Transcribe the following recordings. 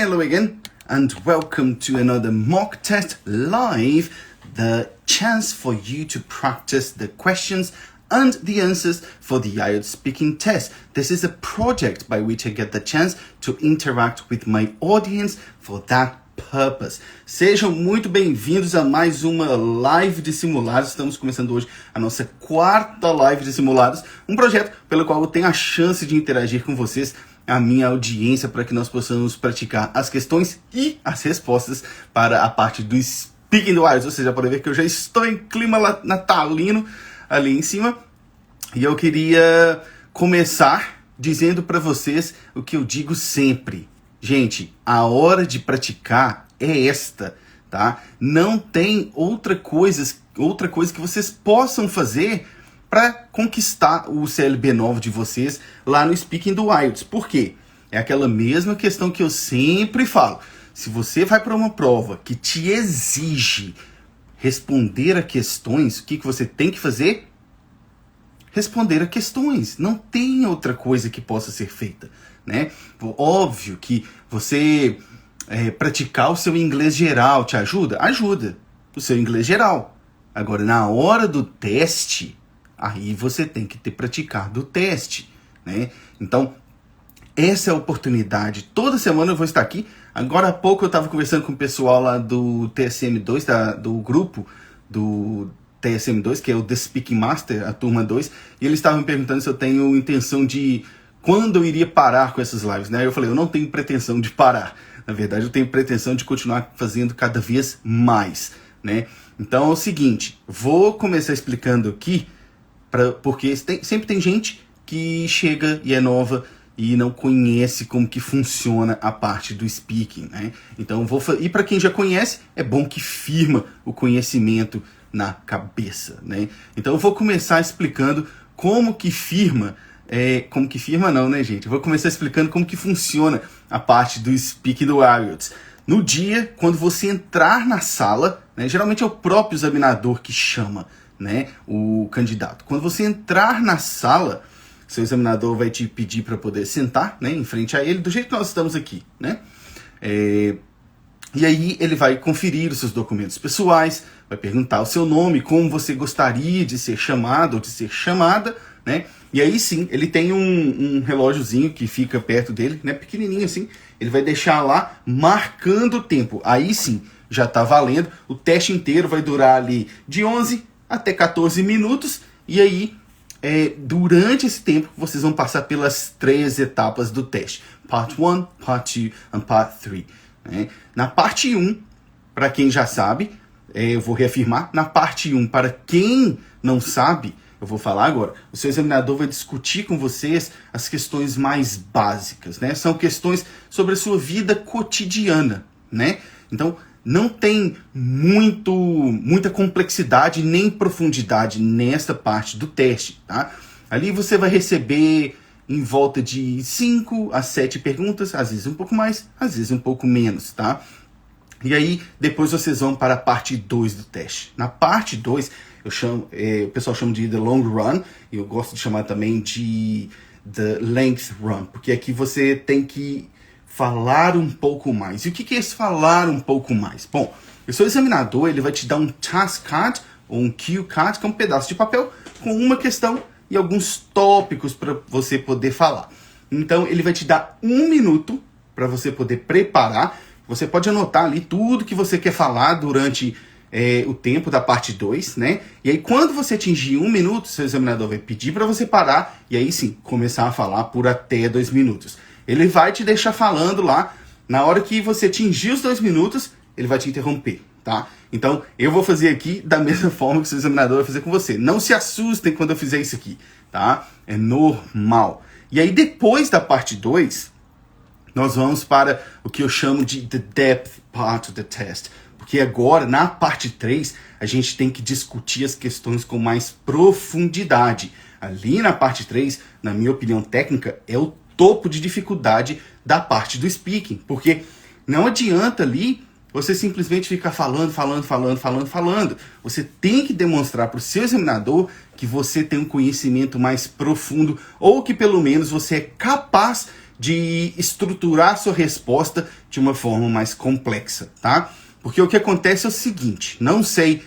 Hello again, and welcome to another mock test live, the chance for you to practice the questions and the answers for the IELTS speaking test. This is a project by which I get the chance to interact with my audience for that purpose. Sejam muito bem-vindos a mais uma live de simulados. Estamos começando hoje a nossa quarta live de simulados, um projeto pelo qual eu tenho a chance de interagir com vocês, a minha audiência, para que nós possamos praticar as questões e as respostas para a parte do Speaking do IELTS. Ou seja, podem ver que eu já estou em clima natalino ali em cima. E eu queria começar dizendo para vocês o que eu digo sempre. Gente, a hora de praticar é esta, tá? Não tem outra coisa que vocês possam fazer para conquistar o CLB9 de vocês lá no Speaking do IELTS. Por quê? É aquela mesma questão que eu sempre falo. Se você vai para uma prova que te exige responder a questões, o que você tem que fazer? Responder a questões. Não tem outra coisa que possa ser feita, né? Óbvio que você praticar o seu inglês geral te ajuda? Ajuda. O seu inglês geral. Agora, na hora do teste, aí você tem que ter praticado o teste, né? Então, essa é a oportunidade. Toda semana eu vou estar aqui. Agora há pouco eu estava conversando com o pessoal lá do TSM2, do grupo do TSM2, que é o The Speaking Master, a turma 2, e eles estavam me perguntando se eu tenho intenção de quando eu iria parar com essas lives, né? Eu falei, eu não tenho pretensão de parar. Na verdade, eu tenho pretensão de continuar fazendo cada vez mais, né? Então é o seguinte, vou começar explicando aqui, porque sempre tem gente que chega e é nova e não conhece como que funciona a parte do speaking, né? Então e para quem já conhece, é bom que firma o conhecimento na cabeça, né? Então eu vou começar explicando como que firma não, né, gente? Eu vou começar explicando como que funciona a parte do Speaking do IELTS. No dia, quando você entrar na sala, né, geralmente é o próprio examinador que chama, né, o candidato. Quando você entrar na sala, seu examinador vai te pedir para poder sentar, né, em frente a ele, do jeito que nós estamos aqui, né? E aí ele vai conferir os seus documentos pessoais, vai perguntar o seu nome, como você gostaria de ser chamado ou de ser chamada, né? E aí sim, ele tem um relógiozinho que fica perto dele, né, pequenininho assim, ele vai deixar lá marcando o tempo. Aí sim, já está valendo. O teste inteiro vai durar ali de 11 até 14 minutos. E aí, durante esse tempo, vocês vão passar pelas 3 etapas do teste. Part 1, Part 2 e Part 3. Né? Na parte 1, para quem já sabe, eu vou reafirmar. Na parte 1, para quem não sabe, eu vou falar agora. O seu examinador vai discutir com vocês as questões mais básicas, né? São questões sobre a sua vida cotidiana, né? Então, não tem muita complexidade nem profundidade nesta parte do teste, tá? Ali você vai receber em volta de 5 a 7 perguntas, às vezes um pouco mais, às vezes um pouco menos, tá? E aí, depois vocês vão para a parte 2 do teste. Na parte 2, o pessoal chama de The Long Run, e eu gosto de chamar também de The Length Run, porque aqui você tem que falar um pouco mais. E o que é esse falar um pouco mais? Bom, o seu examinador ele vai te dar um task card, ou um cue card, que é um pedaço de papel com uma questão e alguns tópicos para você poder falar. Então, ele vai te dar 1 minuto para você poder preparar. Você pode anotar ali tudo que você quer falar durante o tempo da parte 2, né? E aí, quando você atingir 1 minuto, seu examinador vai pedir para você parar e aí sim, começar a falar por até 2 minutos. Ele vai te deixar falando lá. Na hora que você atingir os 2 minutos, ele vai te interromper, tá? Então, eu vou fazer aqui da mesma forma que o seu examinador vai fazer com você. Não se assustem quando eu fizer isso aqui, tá? É normal. E aí, depois da parte 2, nós vamos para o que eu chamo de The Depth Part of the Test. Porque agora, na parte 3, a gente tem que discutir as questões com mais profundidade. Ali na parte 3, na minha opinião técnica, é o topo de dificuldade da parte do speaking. Porque não adianta ali você simplesmente ficar falando. Você tem que demonstrar para o seu examinador que você tem um conhecimento mais profundo ou que pelo menos você é capaz de estruturar sua resposta de uma forma mais complexa, tá? Porque o que acontece é o seguinte, não sei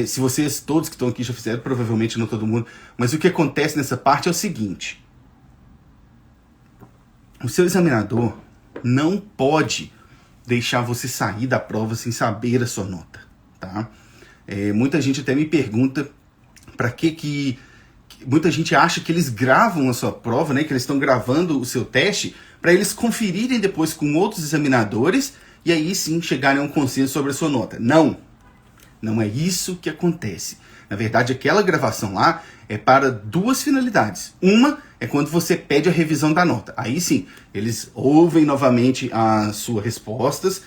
se vocês, todos que estão aqui já fizeram, provavelmente não todo mundo, mas o que acontece nessa parte é o seguinte, o seu examinador não pode deixar você sair da prova sem saber a sua nota, tá? Muita gente até me pergunta para que muita gente acha que eles gravam a sua prova, né? Que eles estão gravando o seu teste para eles conferirem depois com outros examinadores e aí sim chegarem a um consenso sobre a sua nota. Não, não é isso que acontece. Na verdade, aquela gravação lá é para duas finalidades. Uma é quando você pede a revisão da nota. Aí sim, eles ouvem novamente as suas respostas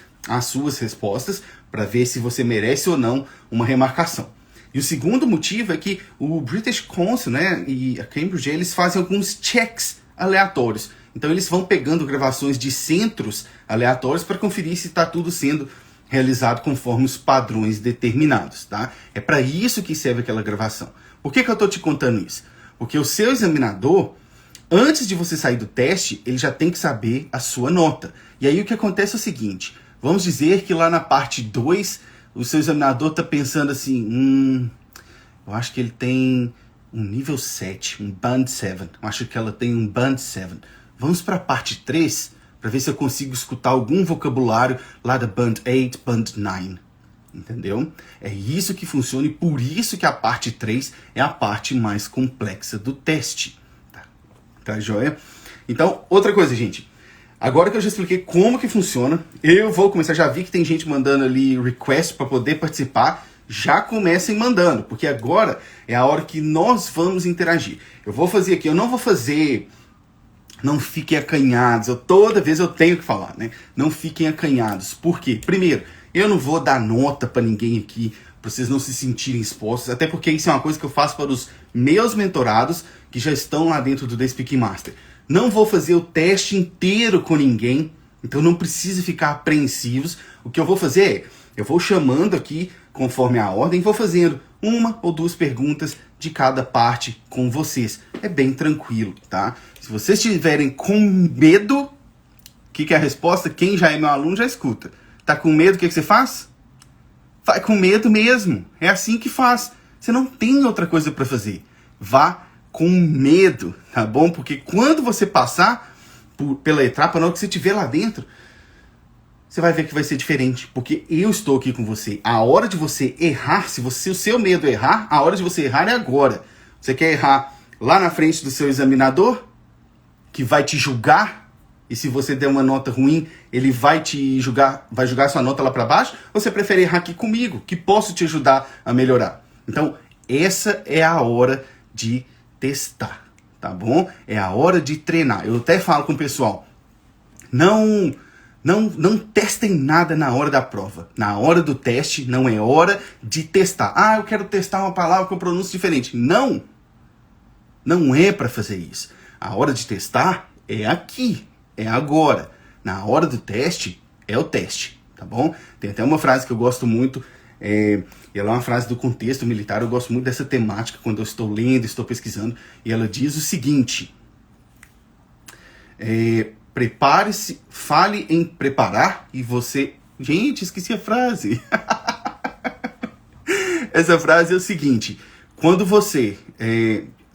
para ver se você merece ou não uma remarcação. E o segundo motivo é que o British Council, né, e a Cambridge, eles fazem alguns checks aleatórios. Então eles vão pegando gravações de centros aleatórios para conferir se está tudo sendo realizado conforme os padrões determinados, tá? É para isso que serve aquela gravação. Por que eu estou te contando isso? Porque o seu examinador, antes de você sair do teste, ele já tem que saber a sua nota. E aí o que acontece é o seguinte, vamos dizer que lá na parte 2, o seu examinador está pensando assim, eu acho que ele tem um nível 7, um Band 7. Eu acho que ela tem um Band 7. Vamos para a parte 3 para ver se eu consigo escutar algum vocabulário lá da Band 8, Band 9. Entendeu? É isso que funciona e por isso que a parte 3 é a parte mais complexa do teste. Tá joia? Então, outra coisa, gente. Agora que eu já expliquei como que funciona, eu vou começar. Já vi que tem gente mandando ali request para poder participar. Já comecem mandando, porque agora é a hora que nós vamos interagir. Eu vou fazer aqui, eu não vou fazer... Não fiquem acanhados. Toda vez eu tenho que falar, né? Não fiquem acanhados. Por quê? Primeiro, eu não vou dar nota para ninguém aqui, para vocês não se sentirem expostos. Até porque isso é uma coisa que eu faço para os meus mentorados que já estão lá dentro do The Speaking Master. Não vou fazer o teste inteiro com ninguém, então não precisa ficar apreensivos. O que eu vou fazer é, eu vou chamando aqui, conforme a ordem, vou fazendo uma ou duas perguntas de cada parte com vocês. É bem tranquilo, tá? Se vocês estiverem com medo, o que é a resposta? Quem já é meu aluno já escuta. Tá com medo, o que você faz? Vai com medo mesmo. É assim que faz. Você não tem outra coisa para fazer. Vá com medo, tá bom? Porque quando você passar pela etapa, na hora que você estiver lá dentro, você vai ver que vai ser diferente, porque eu estou aqui com você. A hora de você errar, se o seu medo é errar, a hora de você errar é agora. Você quer errar lá na frente do seu examinador, que vai te julgar, e se você der uma nota ruim, ele vai te julgar, vai julgar sua nota lá para baixo, ou você prefere errar aqui comigo, que posso te ajudar a melhorar? Então, essa é a hora de testar, tá bom? É a hora de treinar. Eu até falo com o pessoal, não testem nada na hora da prova. Na hora do teste, não é hora de testar. Ah, eu quero testar uma palavra com pronúncia diferente. Não! Não é para fazer isso. A hora de testar é aqui, é agora. Na hora do teste, é o teste, tá bom? Tem até uma frase que eu gosto muito, ela é uma frase do contexto militar, eu gosto muito dessa temática quando eu estou lendo, estou pesquisando, e ela diz o seguinte... prepare-se, fale em preparar e você... Gente, esqueci a frase. Essa frase é o seguinte, quando você...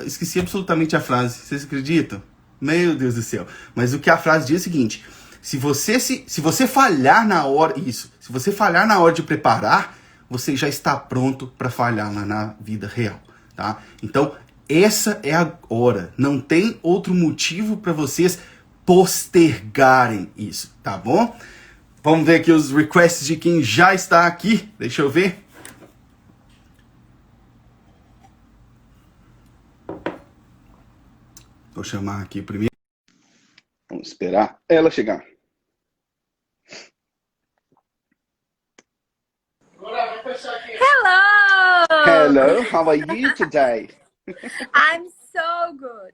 esqueci absolutamente a frase, vocês acreditam? Meu Deus do céu. Mas o que a frase diz é o seguinte, se você falhar na hora... se você falhar na hora de preparar, você já está pronto para falhar lá na vida real, tá? Então, essa é a hora. Não tem outro motivo para vocês postergarem isso, tá bom? Vamos ver aqui os requests de quem já está aqui. Deixa eu ver. Vou chamar aqui primeiro. Vamos esperar ela chegar. Hello! Hello, how are you today? I'm so good.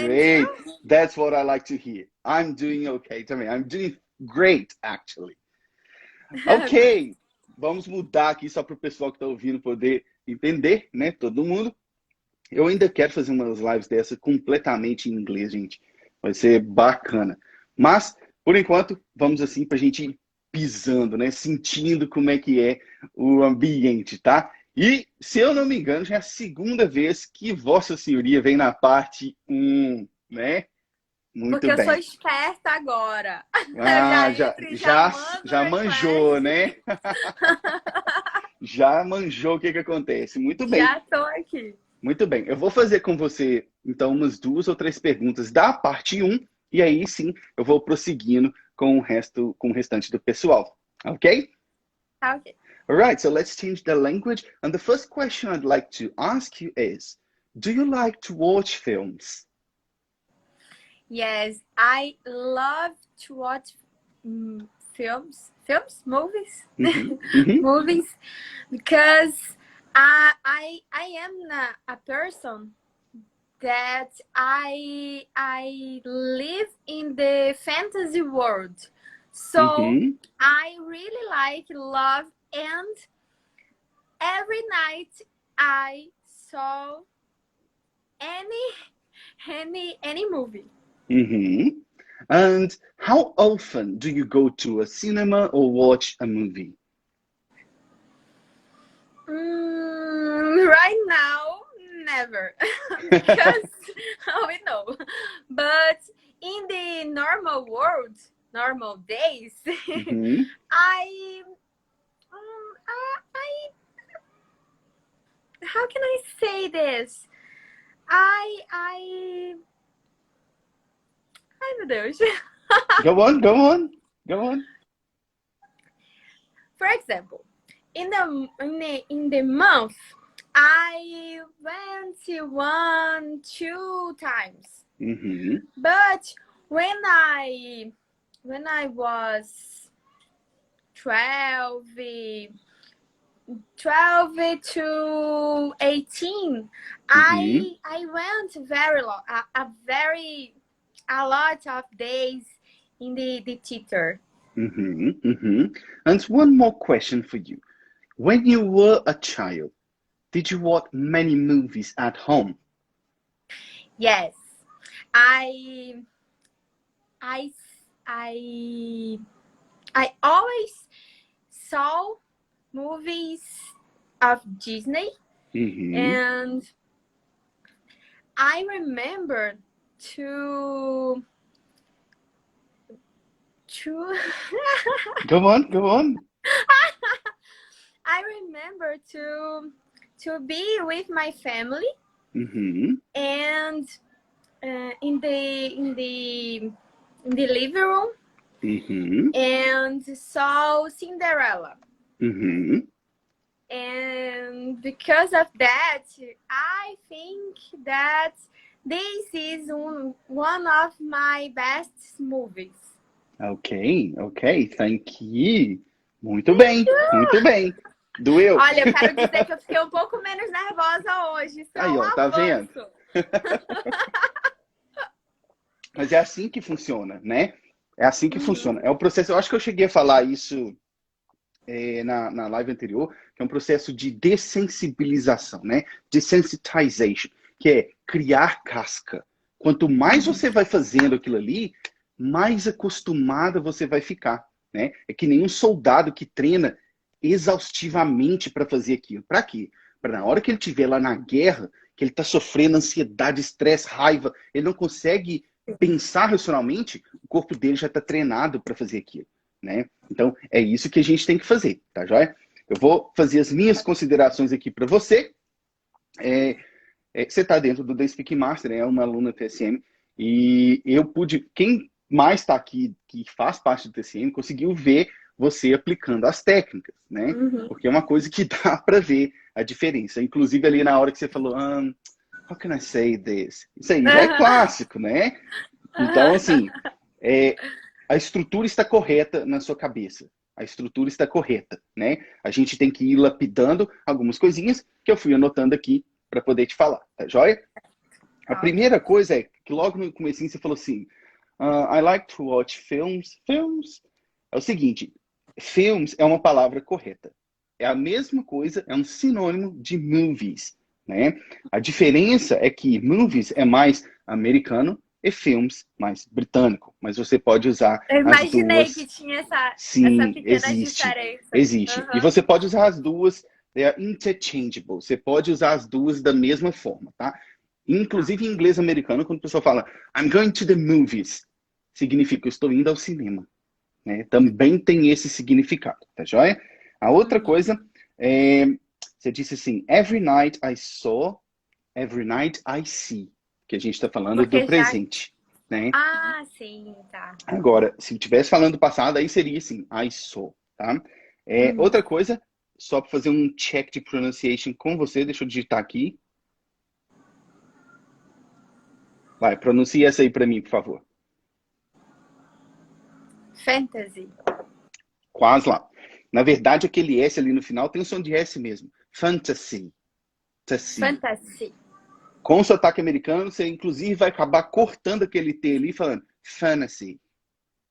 Great. That's what I like to hear. I'm doing okay também. I'm doing great, actually. Ok. Vamos mudar aqui só para o pessoal que está ouvindo poder entender, né? Todo mundo. Eu ainda quero fazer umas lives dessa completamente em inglês, gente. Vai ser bacana. Mas, por enquanto, vamos assim para a gente ir pisando, né? Sentindo como é que é o ambiente, tá? E, se eu não me engano, já é a segunda vez que Vossa Senhoria vem na parte um, né? Muito Porque eu sou bem. esperta agora. Eu Ah, já já, entro e já já, mando já manjou, request. né? Já manjou o que que acontece. Muito bem, Já tô aqui. muito bem. Eu vou fazer com você, então, umas 2 ou 3 perguntas da parte um e aí sim eu vou prosseguindo com o resto, com o restante do pessoal. Ok? Tá ok. All right, so let's change the language. And the first question I'd like to ask you is, do you like to watch films? Yes, I love to watch movies, Mm-hmm. movies, because I am a person that I live in the fantasy world. So Mm-hmm. I really like love, and every night I saw any movie. Mm-hmm. And how often do you go to a cinema or watch a movie? Right now, never, because we know. But in the normal world, normal days, Mm-hmm. I, I, how can I say this? I, ai meu Deus. Go on, go on, go on. For example, in the month, I went 2 times. Mm-hmm. But when I was 12, 12 to 18, Mm-hmm. I went very long, a lot of days in the theater. Mm-hmm. Mm-hmm. And one more question for you. When you were a child, did you watch many movies at home? Yes, I I I I always saw movies of Disney, Mm-hmm. and I remember to to Go on, go on. I remember to be with my family, Mm-hmm. and in the living room, Mm-hmm. and saw Cinderella. Mm-hmm. And because of that, I think that this is one of my best movies. Ok, ok, thank you. Muito bem, muito bem. Doeu? Olha, eu quero dizer que eu fiquei um pouco menos nervosa hoje. Isso é Aí, um ó, tá vendo? avanço. Mas é assim que funciona, né? É assim que funciona. É o processo. Eu acho que eu cheguei a falar isso na live anterior, que é um processo de dessensibilização, né? Desensitization, que é criar casca. Quanto mais você vai fazendo aquilo ali, mais acostumada você vai ficar, né? É que nem um soldado que treina exaustivamente para fazer aquilo. Para quê? Para na hora que ele estiver lá na guerra, que ele está sofrendo ansiedade, estresse, raiva, ele não consegue pensar racionalmente, o corpo dele já está treinado para fazer aquilo, né? Então, é isso que a gente tem que fazer, tá joia? Eu vou fazer as minhas considerações aqui para você. Você está dentro do The Speaking Master, né? É uma aluna TSM, e eu pude, quem mais está aqui, que faz parte do TSM, conseguiu ver você aplicando as técnicas, né? Porque é uma coisa que dá para ver a diferença. Inclusive ali na hora que você falou, how can I say this? Isso aí já é clássico, né? Então, assim, a estrutura está correta na sua cabeça. A estrutura está correta, né? A gente tem que ir lapidando algumas coisinhas que eu fui anotando aqui para poder te falar, tá joia? A primeira coisa é que logo no comecinho você falou assim, I like to watch films. Films? É o seguinte, films é uma palavra correta. É a mesma coisa, é um sinônimo de movies, né? A diferença é que movies é mais americano e filmes mais britânico. Mas você pode usar Eu as imaginei duas. que tinha essa Sim, pequena existe. diferença. Existe. E Aham. você pode usar as duas, they are interchangeable. Você pode usar as duas da mesma forma, tá? Tá. Inclusive em inglês americano, quando a pessoa fala I'm going to the movies, significa eu estou indo ao cinema. Né? Também tem esse significado, tá joia? A outra Uhum. coisa é, você disse assim, every night I saw, every night I see, que a gente está falando do Porque já. presente, né? Ah, sim, tá. Agora, se eu estivesse falando do passado, aí seria assim, I saw, tá? Uhum. Outra coisa, só para fazer um check de pronunciation com você, deixa eu digitar aqui. Vai, pronuncie essa aí para mim, por favor. Fantasy. Quase lá. Na verdade, aquele S ali no final tem um som de S mesmo. Fantasy. Fantasy. Fantasy. Com o sotaque americano, você inclusive vai acabar cortando aquele T ali, falando fantasy.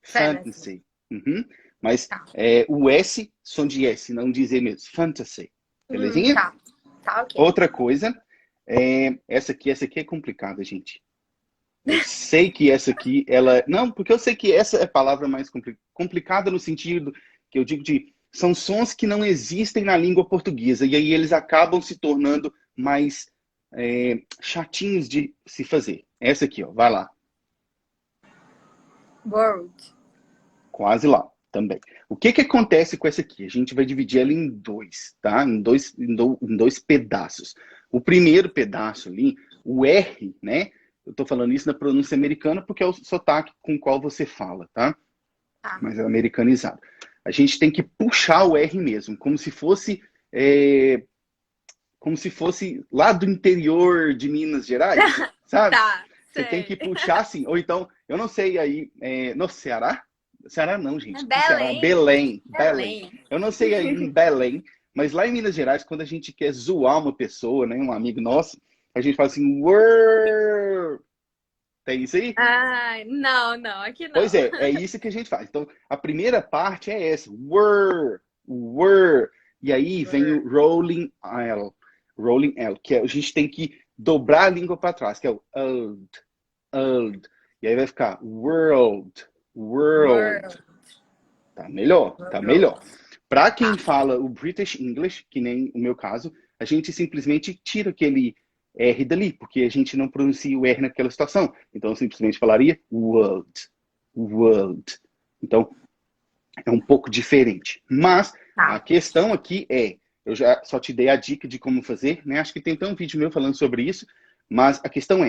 Fantasy. Fantasy. Uhum. Mas Tá. o S, som de S, não dizer mesmo. Fantasy. Belezinha? Tá. Tá, ok. Outra coisa, essa aqui é complicada, gente. Eu sei que essa aqui, ela... Não, porque eu sei que essa é a palavra mais complicada no sentido que eu digo de... São sons que não existem na língua portuguesa. E aí eles acabam se tornando mais chatinhos de se fazer. Essa aqui, ó. Vai lá. World. Quase lá, também. O que que acontece com essa aqui? A gente vai dividir ela em dois, tá? Em dois pedaços. O primeiro pedaço ali, o R, né? Eu tô falando isso na pronúncia americana porque é o sotaque com o qual você fala, tá? Tá. Mas é americanizado. A gente tem que puxar o R mesmo, como se fosse lá do interior de Minas Gerais, sabe? Tá, Você tem que sei. puxar assim, ou então, eu não sei aí, no Ceará? Ceará não, É gente. Que Ceará? Belém. Belém, Belém. Belém. Eu não sei aí em Belém, mas lá em Minas Gerais, quando a gente quer zoar uma pessoa, né, um amigo nosso, a gente fala assim, Word. Tem isso aí? Ai, não, não, aqui Pois não. é isso que a gente faz. Então, a primeira parte é essa, were, were. E aí vem o rolling L, que a gente tem que dobrar a língua para trás, que é o old, old. E aí vai ficar world, world. World. Tá melhor, tá World. melhor. Para Tá. quem fala o British English, que nem o meu caso, a gente simplesmente tira aquele R dali, porque a gente não pronuncia o R naquela situação. Então, eu simplesmente falaria world, world. Então, é um pouco diferente. Mas a Tá. questão aqui eu já só te dei a dica de como fazer, né? Acho que tem até um vídeo meu falando sobre isso, mas a questão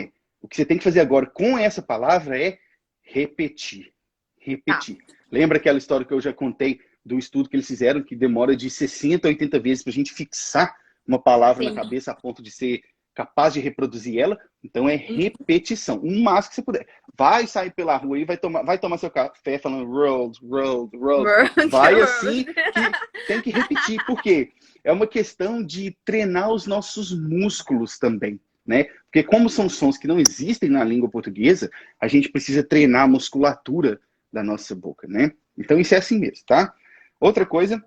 o que você tem que fazer agora com essa palavra é repetir. Tá. Repetir. Lembra aquela história que eu já contei do estudo que eles fizeram, que demora de 60 a 80 vezes para a gente fixar uma palavra na Sim. cabeça a ponto de ser capaz de reproduzir ela? Então é repetição, o máximo que você puder. Vai sair pela rua e vai tomar seu café falando world, world, world. World. Vai assim World. que tem que repetir, porque é uma questão de treinar os nossos músculos também, né? Porque como são sons que não existem na língua portuguesa, a gente precisa treinar a musculatura da nossa boca, né? Então isso é assim mesmo, tá? Outra coisa,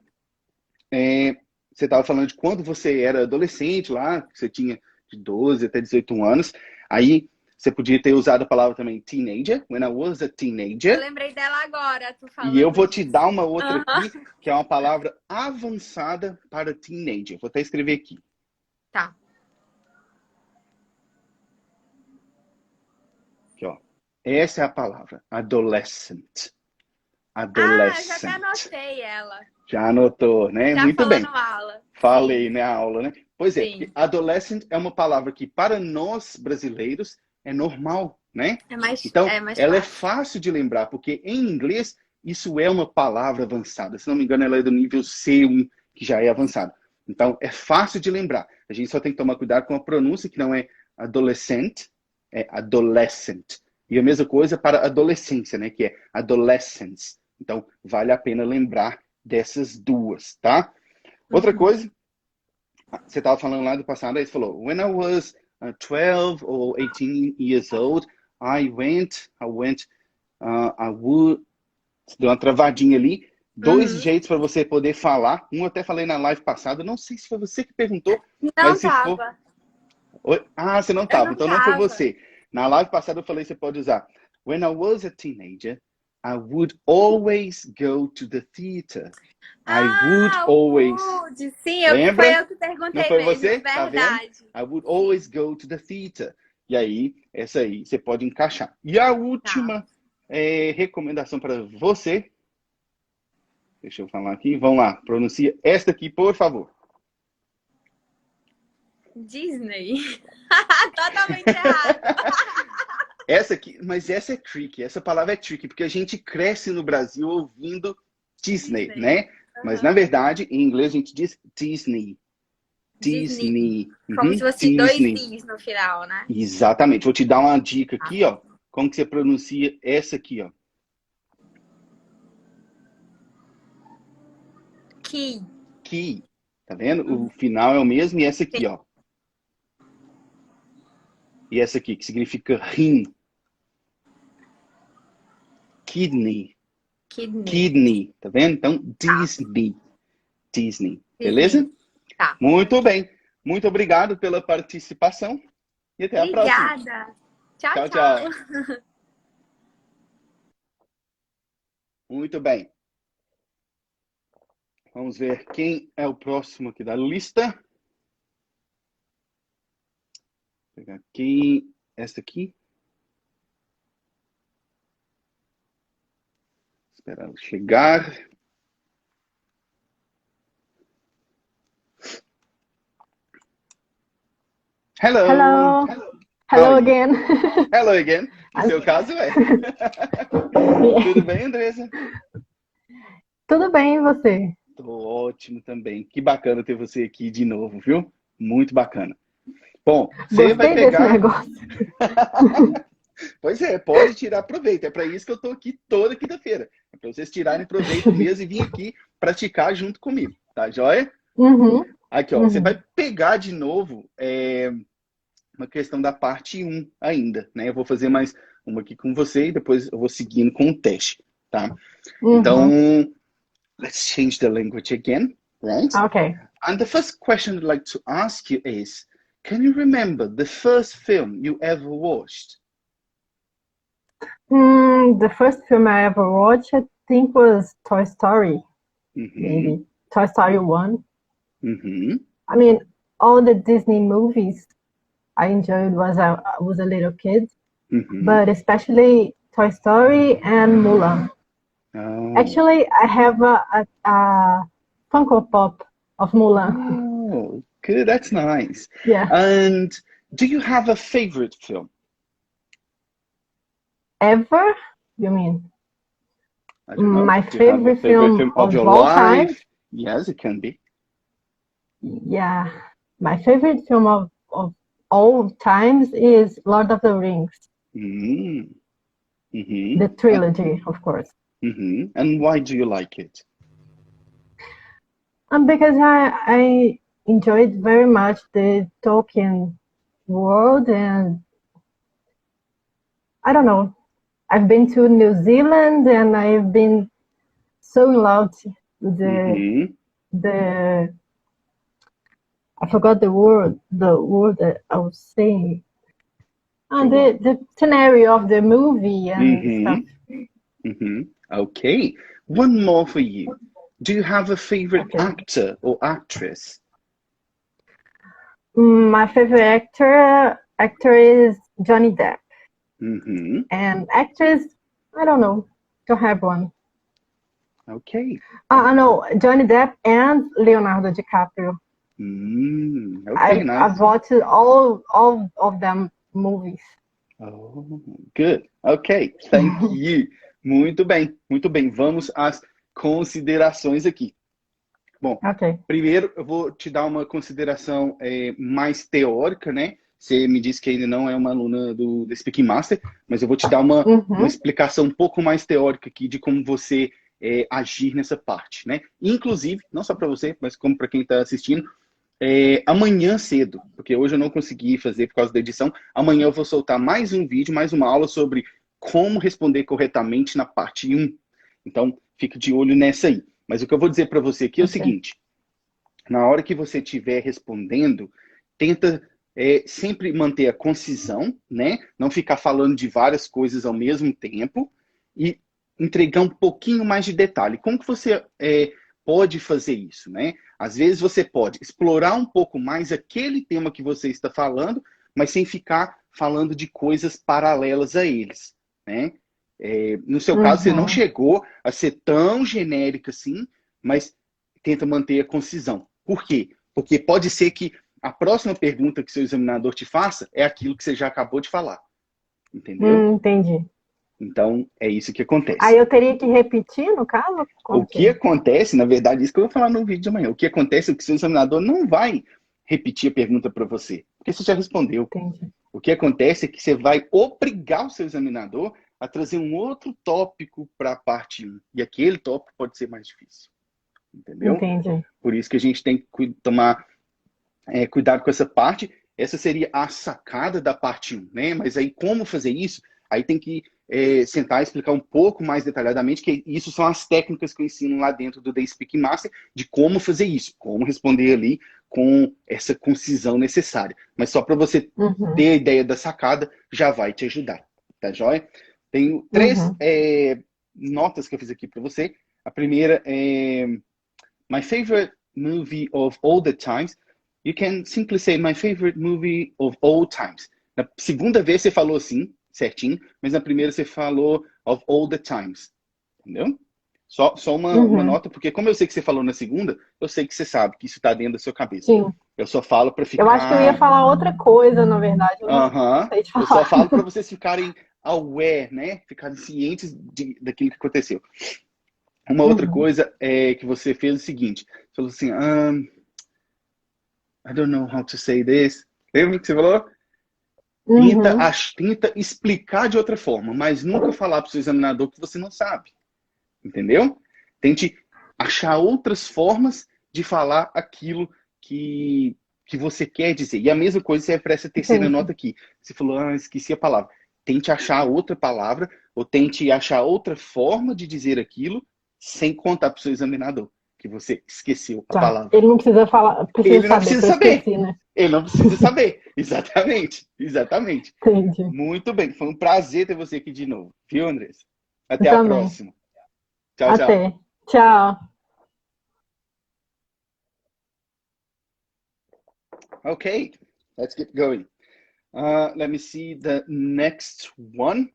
você estava falando de quando você era adolescente lá, que você tinha de 12 até 18 anos, aí você podia ter usado a palavra também teenager, when I was a Eu teenager, lembrei dela agora, tu e eu falando vou te disso. dar uma outra Aham. aqui, que é uma palavra avançada para teenager. Vou até escrever aqui. Tá. Aqui, ó. Essa é a palavra, adolescent. Ah, eu já até Adolescent. anotei ela. Já anotou, né? Já Muito falou bem. no aula. Falei Sim, na aula, né? Pois é, porque sim. adolescent é uma palavra que para nós brasileiros é normal, né? Então, É mais ela é fácil. fácil de lembrar, porque em inglês isso é uma palavra avançada. Se não me engano, ela é do nível C1, que já é avançado. Então, é fácil de lembrar. A gente só tem que tomar cuidado com a pronúncia, que não é adolescent, é adolescent. E a mesma coisa para adolescência, né? Que é adolescence. Então, vale a pena lembrar dessas duas, tá? Outra Uhum. coisa, você estava falando lá do passado, aí você falou, when I was 12 or 18 years old, I went, I would, deu uma travadinha ali, dois Uhum. jeitos para você poder falar, um eu até falei na live passada, não sei se foi você que perguntou, Não mas se for, tava. você não Eu estava, não então não foi tava. você. Na live passada eu falei, você pode usar. When I was a teenager, I would always go to the theater. I would always. Would. Sim, foi Lembra? eu que Não perguntei foi mesmo, você? Tá vendo? verdade. I would always go to the theater. E aí, essa aí você pode encaixar. E a última recomendação para você. Deixa eu falar aqui. Vamos lá. Pronuncia esta aqui, por favor. Disney. Totalmente errado. Essa aqui, mas essa é tricky. Essa palavra é tricky, porque a gente cresce no Brasil ouvindo Disney, né? Mas, na verdade, em inglês a gente diz Disney. Disney. Como se fosse Disney. 2 Is no final, né? Exatamente. Vou te dar uma dica aqui, ó. Como que você pronuncia essa aqui, ó? Key. Key. Tá vendo? O final é o mesmo e essa aqui, ó. E essa aqui, que significa rim. Kidney. Kidney. Tá vendo? Então, Disney. Disney. Beleza? Tá. Muito bem. Muito obrigado pela participação. E até a próxima. Obrigada. Tchau, tchau. Muito bem. Vamos ver quem é o próximo aqui da lista. Vou pegar aqui. Esta aqui. Esperar ela chegar. Hello. Hello. Hello again. Hello again. No seu caso, é. Tudo bem, Andressa? Tudo bem, e você? Tô ótimo também. Que bacana ter você aqui de novo, viu? Muito bacana. Bom, você vai pegar... desse negócio. Pois é, pode tirar proveito. É para isso que eu tô aqui toda quinta-feira. É para vocês tirarem proveito mesmo e vir aqui praticar junto comigo. Tá joia? Uhum. Aqui, ó. Você vai pegar de novo uma questão da parte 1 ainda, né? Eu vou fazer mais uma aqui com você e depois eu vou seguindo com o teste, tá? Então, let's change the language again, right? Okay. And the first question I'd like to ask you is, can you remember the first film you ever watched? The first film I ever watched, I think, was Toy Story. Maybe Toy Story 1. I mean, all the Disney movies I enjoyed was I was a little kid, but especially Toy Story and Mulan. Oh. Actually, I have a Funko Pop of Mulan. Oh, good. That's nice. Yeah. And do you have a favorite film? Ever? You mean? I don't know. My Do you have a favorite film of of your all life? time? Yes, it can be. Yeah. My favorite film of all times is Lord of the Rings. The trilogy, of course. And why do you like it? Because I enjoyed very much the Tolkien world, and I don't know. I've been to New Zealand, and I've been so in love with the I forgot the word that I was saying. And the scenario of the movie and stuff. Okay. One more for you. Do you have a favorite actor or actress? My favorite actor is Johnny Depp. And actress, I don't know. Don't have one. Okay. No, Johnny Depp and Leonardo DiCaprio. Okay, nice. I've watched all of them movies. Oh, good. Okay, thank you. Muito bem, muito bem. Vamos às considerações aqui. Bom, primeiro eu vou te dar uma consideração mais teórica, né? Você me disse que ainda não é uma aluna do Speaking Master, mas eu vou te dar uma explicação um pouco mais teórica aqui de como você agir nessa parte, né? Inclusive, não só para você, mas como para quem está assistindo, amanhã cedo, porque hoje eu não consegui fazer por causa da edição, amanhã eu vou soltar mais um vídeo, mais uma aula sobre como responder corretamente na parte 1. Então, fique de olho nessa aí. Mas o que eu vou dizer para você aqui é o seguinte, na hora que você estiver respondendo, tenta sempre manter a concisão, né? Não ficar falando de várias coisas ao mesmo tempo e entregar um pouquinho mais de detalhe. Como que você pode fazer isso, né? Às vezes você pode explorar um pouco mais aquele tema que você está falando, mas sem ficar falando de coisas paralelas a eles, né? No seu caso, você não chegou a ser tão genérica assim, mas tenta manter a concisão. Por quê? Porque pode ser que a próxima pergunta que seu examinador te faça é aquilo que você já acabou de falar. Entendeu? Entendi. Então, é isso que acontece. Aí eu teria que repetir, no caso? O que acontece, na verdade, isso que eu vou falar no vídeo de amanhã. O que acontece é que seu examinador não vai repetir a pergunta para você, porque você já respondeu. Entendi. O que acontece é que você vai obrigar o seu examinador a trazer um outro tópico para a parte 1. E aquele tópico pode ser mais difícil. Entendeu? Entendi. Por isso que a gente tem que tomar cuidado com essa parte. Essa seria a sacada da parte 1, né? Mas aí como fazer isso? Aí tem que sentar e explicar um pouco mais detalhadamente, que isso são as técnicas que eu ensino lá dentro do The Speaking Master, de como fazer isso, como responder ali com essa concisão necessária. Mas só para você ter a ideia da sacada, já vai te ajudar, tá joia? Tenho 3 notas que eu fiz aqui para você. A primeira é My favorite movie of all the times. You can simply say my favorite movie of all times. Na segunda vez você falou assim, certinho, mas na primeira você falou of all the times. Entendeu? Só uma nota, porque como eu sei que você falou na segunda, eu sei que você sabe que isso está dentro da sua cabeça. Sim. Eu só falo para ficar... Eu acho que eu ia falar outra coisa, na verdade. Eu não sei te falar. Eu só falo para vocês ficarem aware, né? Ficarem cientes daquilo que aconteceu. Uma outra coisa que você fez o seguinte. Você falou assim, I don't know how to say this. Lembra que você falou? Tenta explicar de outra forma, mas nunca falar para o seu examinador que você não sabe. Entendeu? Tente achar outras formas de falar aquilo que você quer dizer. E a mesma coisa serve para essa terceira nota aqui. Você falou, esqueci a palavra. Tente achar outra palavra, ou tente achar outra forma de dizer aquilo sem contar para o seu examinador que você esqueceu a palavra. Ele não precisa falar, Ele não precisa saber. Esqueci, né? Ele não precisa saber. Exatamente. Exatamente. Entendi. Muito bem. Foi um prazer ter você aqui de novo. Viu, Andressa? Até a próxima. Tchau, Até. tchau. Tchau. Okay, let's get going. Let me see the next one.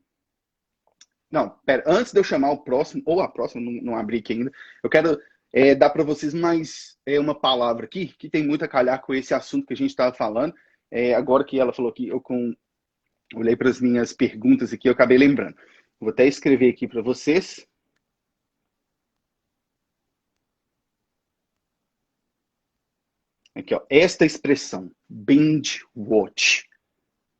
Não, pera, antes de eu chamar o próximo, ou a próxima, não abri aqui ainda, eu quero dar para vocês mais uma palavra aqui, que tem muito a calhar com esse assunto que a gente estava falando. Agora que ela falou aqui, eu olhei para as minhas perguntas aqui, eu acabei lembrando. Vou até escrever aqui para vocês. Aqui, ó, esta expressão, binge watch.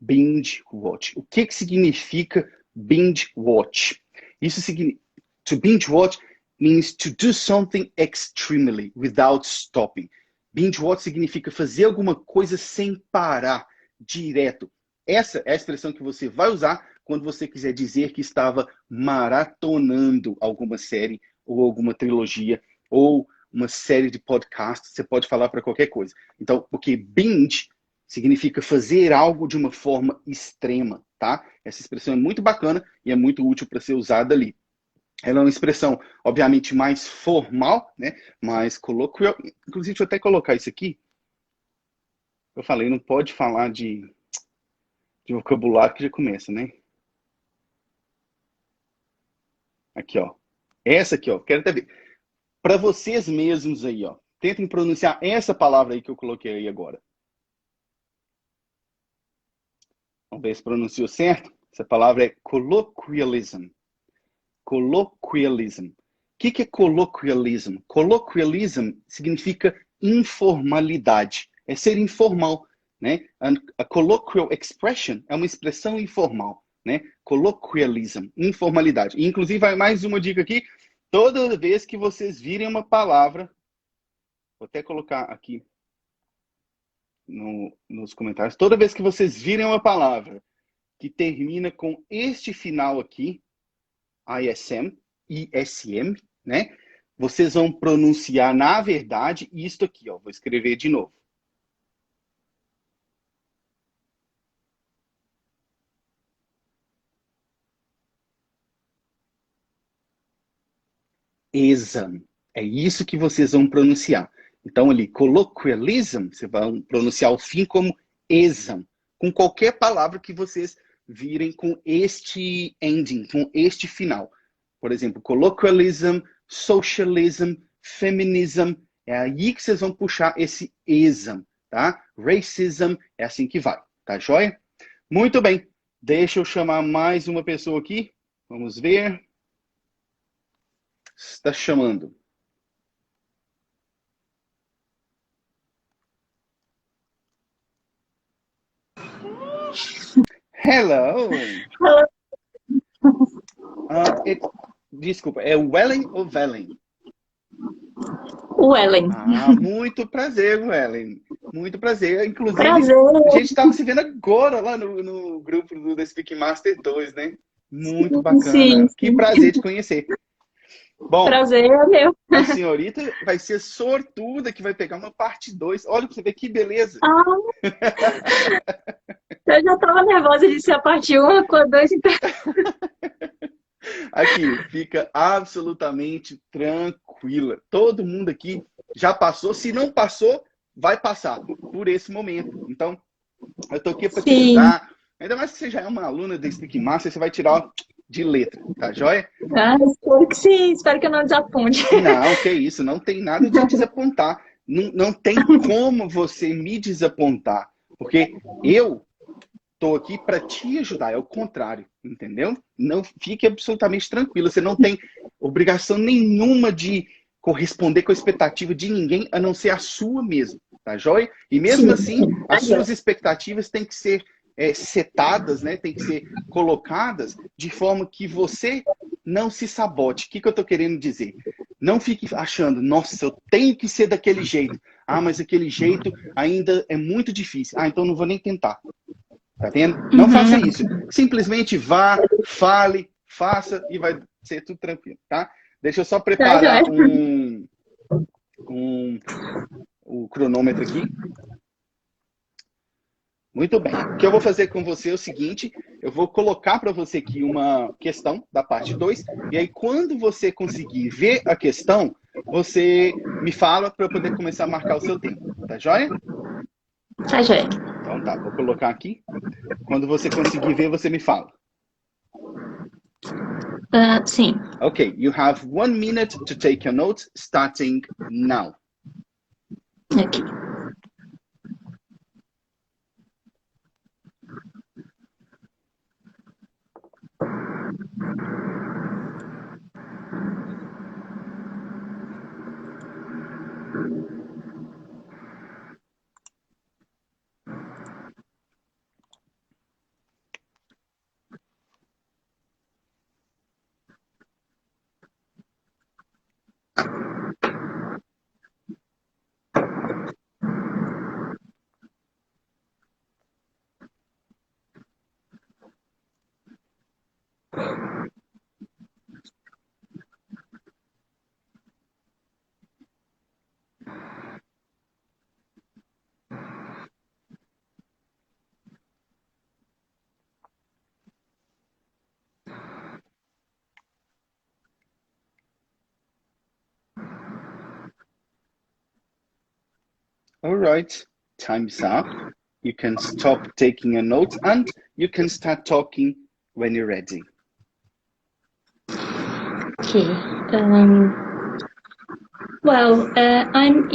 Binge watch. O que significa binge watch? Isso significa, to binge watch means to do something extremely without stopping. Binge watch significa fazer alguma coisa sem parar, direto. Essa é a expressão que você vai usar quando você quiser dizer que estava maratonando alguma série ou alguma trilogia ou uma série de podcasts. Você pode falar para qualquer coisa. Então, porque binge significa fazer algo de uma forma extrema, tá? Essa expressão é muito bacana e é muito útil para ser usada ali. Ela é uma expressão, obviamente, mais formal, né? Mais coloquial. Inclusive, deixa eu até colocar isso aqui. Eu falei, não pode falar de vocabulário que já começa, né? Aqui, ó. Essa aqui, ó. Quero até ver. Para vocês mesmos aí, ó. Tentem pronunciar essa palavra aí que eu coloquei aí agora. Vamos ver se pronunciou certo. Essa palavra é colloquialism. Colloquialism. O que é colloquialism? Colloquialism significa informalidade. É ser informal, né? A colloquial expression é uma expressão informal, né? Colloquialism, informalidade. E, inclusive, vai mais uma dica aqui. Toda vez que vocês virem uma palavra, vou até colocar aqui nos comentários. Toda vez que vocês virem uma palavra que termina com este final aqui, ISM, né? Vocês vão pronunciar, na verdade, isto aqui, ó. Vou escrever de novo. ism. É isso que vocês vão pronunciar. Então, ali, colloquialism, você vai pronunciar o fim como ism, com qualquer palavra que vocês virem com este ending, com este final. Por exemplo, colloquialism, socialism, feminism, é aí que vocês vão puxar esse ism, tá? Racism, é assim que vai, tá joia? Muito bem, deixa eu chamar mais uma pessoa aqui, vamos ver. Está chamando. Hello. Hello. Desculpa, é Wellen ou Velen? Wellen. Muito prazer, Wellen. Muito prazer. Inclusive, prazer. A gente estava se vendo agora lá no grupo do Speaking Master 2, né? Muito bacana. Sim. Que prazer te conhecer. Bom, prazer é meu. A senhorita vai ser sortuda que vai pegar uma parte 2. Olha pra você ver que beleza. Eu já estava nervosa de ser a parte 1 com a 2. Aqui, fica absolutamente tranquila. Todo mundo aqui já passou. Se não passou, vai passar por esse momento. Então, eu tô aqui para te ajudar. Ainda mais que você já é uma aluna da Speaking Master, você vai tirar de letra, tá joia? Espero que sim. Espero que eu não desaponte. Não, que isso. Não tem nada de desapontar. Não tem como você me desapontar. Porque eu estou aqui para te ajudar, é o contrário, entendeu? Não fique absolutamente tranquilo, você não tem obrigação nenhuma de corresponder com a expectativa de ninguém, a não ser a sua mesmo, tá joia? E mesmo assim, as suas expectativas têm que ser setadas, né? Tem que ser colocadas de forma que você não se sabote. O que eu estou querendo dizer? Não fique achando, nossa, eu tenho que ser daquele jeito. Mas aquele jeito ainda é muito difícil. Então não vou nem tentar. Tá vendo? Não faça isso. Simplesmente vá, fale, faça e vai ser tudo tranquilo, tá? Deixa eu só preparar o cronômetro aqui. Muito bem. O que eu vou fazer com você é o seguinte, eu vou colocar para você aqui uma questão da parte 2, e aí quando você conseguir ver a questão, você me fala para eu poder começar a marcar o seu tempo. Tá joia? Tá joia. Então tá, vou colocar aqui. Quando você conseguir ver, você me fala. Sim. Okay, you have 1 minute to take your notes, starting now. Okay. All right, time's up. You can stop taking your notes and you can start talking when you're ready. Okay. Well, I'm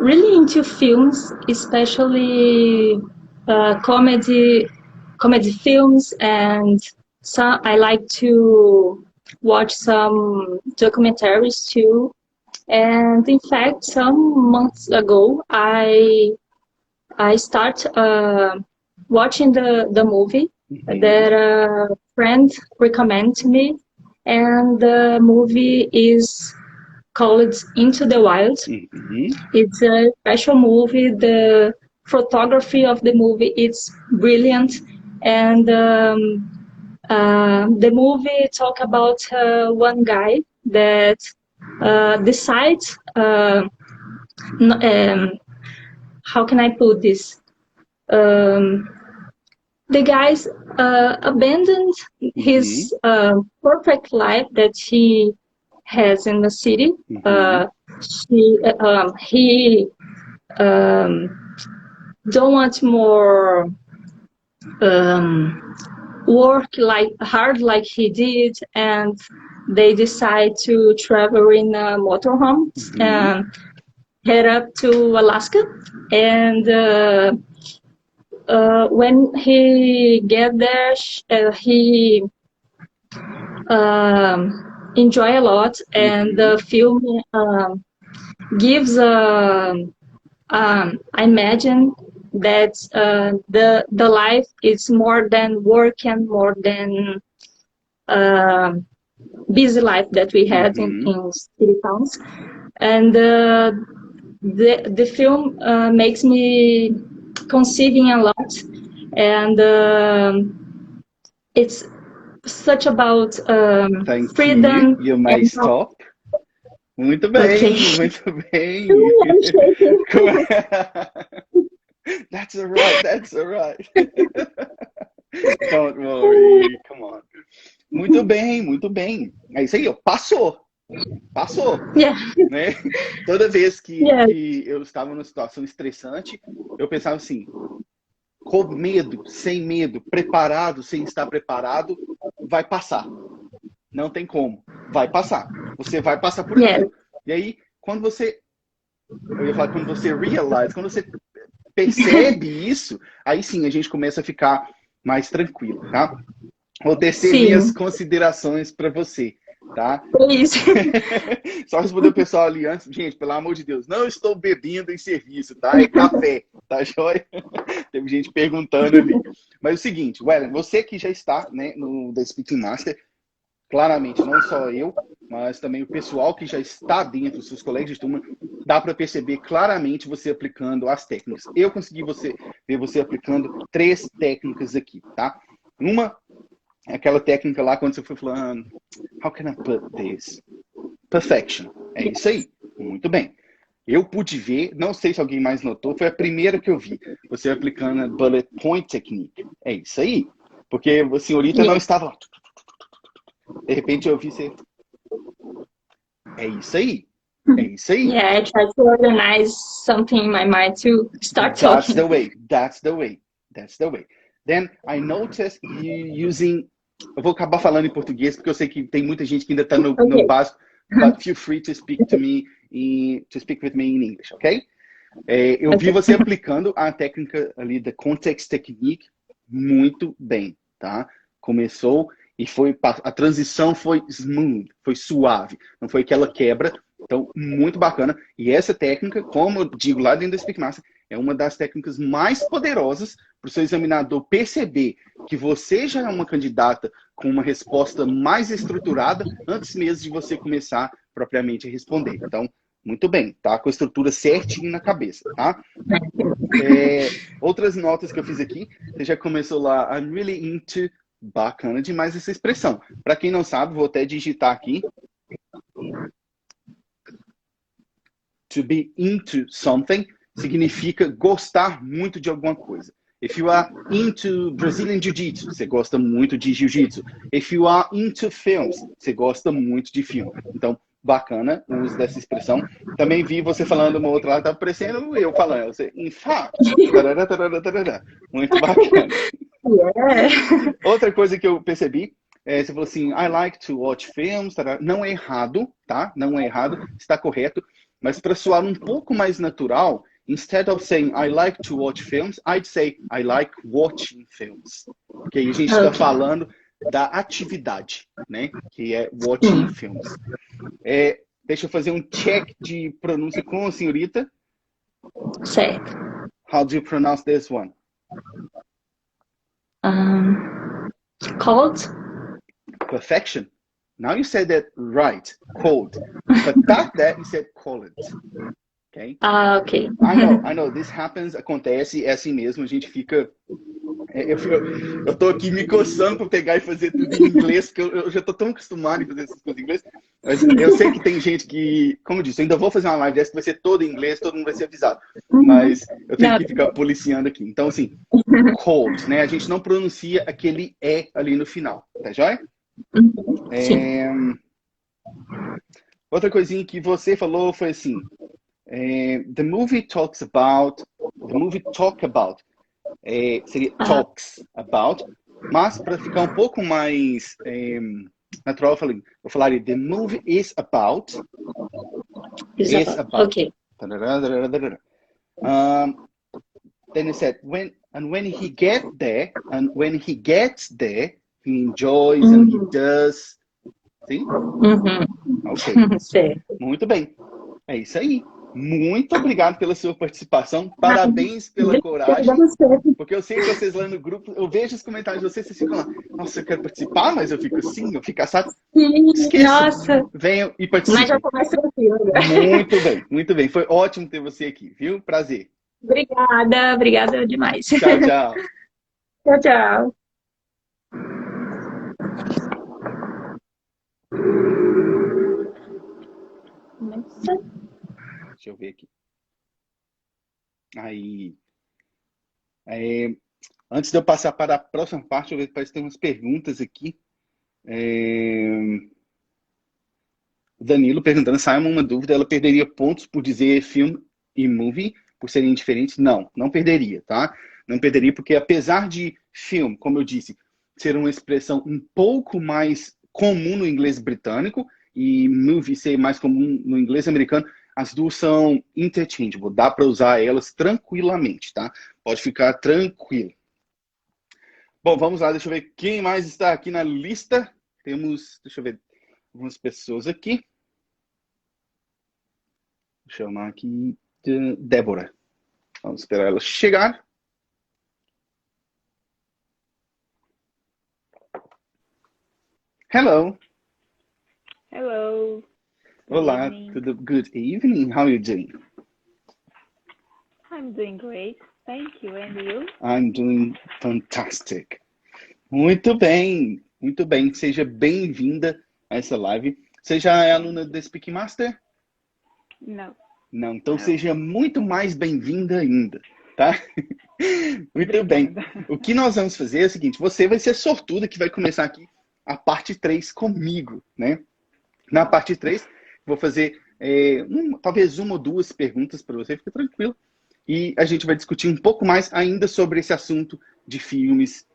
really into films, especially comedy films, and I like to watch some documentaries too. And in fact, some months ago, I start watching the movie that a friend recommended to me, and the movie is called Into the Wild. It's a special movie. The photography of the movie is brilliant, and the movie talk about one guy that decides. How can I put this? The guys abandoned his perfect life that he has in the city. Uhum. He don't want more work like hard like he did, and they decide to travel in a motorhome and head up to Alaska. And when he get there, he enjoy a lot, and the film gives I imagine that the life is more than work and more than busy life that we had in city towns. And the film makes me conceiving a lot, and it's such about Thank freedom. you. You may And stop. Muito bem, okay. muito bem. I'm shaking. That's all right, that's all right. Don't worry, come on. Muito bem, muito bem. É isso aí, ó. Passou. Passou. Yeah. Né? Toda vez que Yeah. eu estava numa situação estressante, eu pensava assim, com medo, sem medo, preparado, sem estar preparado, vai passar. Não tem como. Vai passar. Você vai passar por aquilo. E aí, quando você... Eu ia falar, quando você realize, quando você percebe isso, aí sim a gente começa a ficar mais tranquilo, tá? Vou tecer minhas considerações para você, tá? Isso. Só responder o pessoal ali antes. Gente, pelo amor de Deus, não estou bebendo em serviço, tá? É café, tá joia? Teve gente perguntando ali. Mas é o seguinte, Wellen, você que já está, né, no The Speaking Master, claramente, não só eu, mas também o pessoal que já está dentro, os seus colegas de turma, dá para perceber claramente você aplicando as técnicas. Eu consegui ver você aplicando 3 técnicas aqui, tá? Uma é aquela técnica lá quando você foi falando, how can I put this? Perfection. É isso aí. Muito bem. Eu pude ver, não sei se alguém mais notou, foi a primeira que eu vi, você aplicando a bullet point technique. É isso aí. Porque a senhorita não estava lá. De repente eu vi você. É isso aí. É isso aí. Yeah, I try to organize something in my mind to start talking. That's the way. That's the way. That's the way. Then I noticed you using. Eu vou acabar falando em português porque eu sei que tem muita gente que ainda está no básico. But feel free to speak to me to speak with me in English, ok? Eu vi você aplicando a técnica ali da context technique muito bem, tá? Começou e a transição foi smooth, foi suave, não foi aquela quebra. Então, muito bacana. E essa técnica, como eu digo lá dentro do Speak Master, é uma das técnicas mais poderosas para o seu examinador perceber que você já é uma candidata com uma resposta mais estruturada antes mesmo de você começar propriamente a responder. Então, muito bem, tá? Com a estrutura certinha na cabeça, tá? Outras notas que eu fiz aqui, você já começou lá, I'm really into... Bacana demais essa expressão. Para quem não sabe, vou até digitar aqui. To be into something significa gostar muito de alguma coisa. If you are into Brazilian Jiu-Jitsu, você gosta muito de Jiu-Jitsu. If you are into films, você gosta muito de filme. Então, bacana o uso dessa expressão. Também vi você falando uma outra lá, tá parecendo eu falando. Você, in fact, tarará, tarará, tarará. Muito bacana. Yeah. Outra coisa que eu percebi, você falou assim, I like to watch films, tarará. Não é errado, tá? Não é errado, está correto. Mas para soar um pouco mais natural, instead of saying I like to watch films, I'd say I like watching films. Porque aí a gente está falando da atividade, né? Que é watching films. Deixa eu fazer um check de pronúncia com a senhorita. Certo. How do you pronounce this one? Cold? Perfection. Now you said that right, cold. But back that you said cold. Okay? Okay. I know, this happens, acontece, é assim mesmo, a gente fica... Eu tô aqui me coçando para pegar e fazer tudo em inglês, porque eu já tô tão acostumado em fazer essas coisas em inglês. Mas eu sei que tem gente que, como eu disse, eu ainda vou fazer uma live dessa que vai ser toda em inglês, todo mundo vai ser avisado. Mas eu tenho que ficar policiando aqui. Então, assim, cold, né? A gente não pronuncia aquele E ali no final, tá joia? Outra coisinha que você falou foi assim, the movie talks about, seria Aham. talks about, mas para ficar um pouco mais natural, eu falaria the movie is about, Is is about. about. Okay. Then he said, when he gets there, he enjoys and he Uhum. does. Sim? Uhum. Ok. Certo. Muito bem. É isso aí. Muito obrigado pela sua participação. Ah, Parabéns pela obrigada a coragem. você. Porque eu sei que vocês lá no grupo, eu vejo os comentários de vocês, vocês ficam lá, nossa, eu quero participar, mas eu fico sim, eu fico assado. Sim, Esqueçam, nossa. venham e Mas já participem. tô mais tranquila agora. Muito bem, muito bem. Foi ótimo ter você aqui, viu? Prazer. Obrigada, obrigada demais. Tchau, tchau. Tchau, tchau. Nossa. Deixa eu ver aqui. Aí, antes de eu passar para a próxima parte, eu ver, parece que tem umas perguntas aqui. Danilo perguntando, Simon, uma dúvida, ela perderia pontos por dizer filme e movie, por serem diferentes? Não, não perderia, tá? Não perderia porque apesar de filme, como eu disse, ser uma expressão um pouco mais comum no inglês britânico e movie ser mais comum no inglês americano, as duas são interchangeable, dá para usar elas tranquilamente, tá? Pode ficar tranquilo. Bom, vamos lá, deixa eu ver quem mais está aqui na lista. Temos, deixa eu ver, algumas pessoas aqui. Vou chamar aqui de Débora. Vamos esperar ela chegar. Hello. Hello. Good Olá, evening. tudo good evening? How are you doing? I'm doing great. Thank you. And you? I'm doing fantastic. Muito bem, muito bem. Seja bem-vinda a essa live. Você já é aluna da Speaking Master? No. Não, então Não. seja muito mais bem-vinda ainda, tá? Muito bem. O que nós vamos fazer é o seguinte, você vai ser a sortuda que vai começar aqui a parte 3 comigo, né? Na parte 3, vou fazer talvez uma ou duas perguntas para você, fica tranquilo. E a gente vai discutir um pouco mais ainda sobre esse assunto de filmes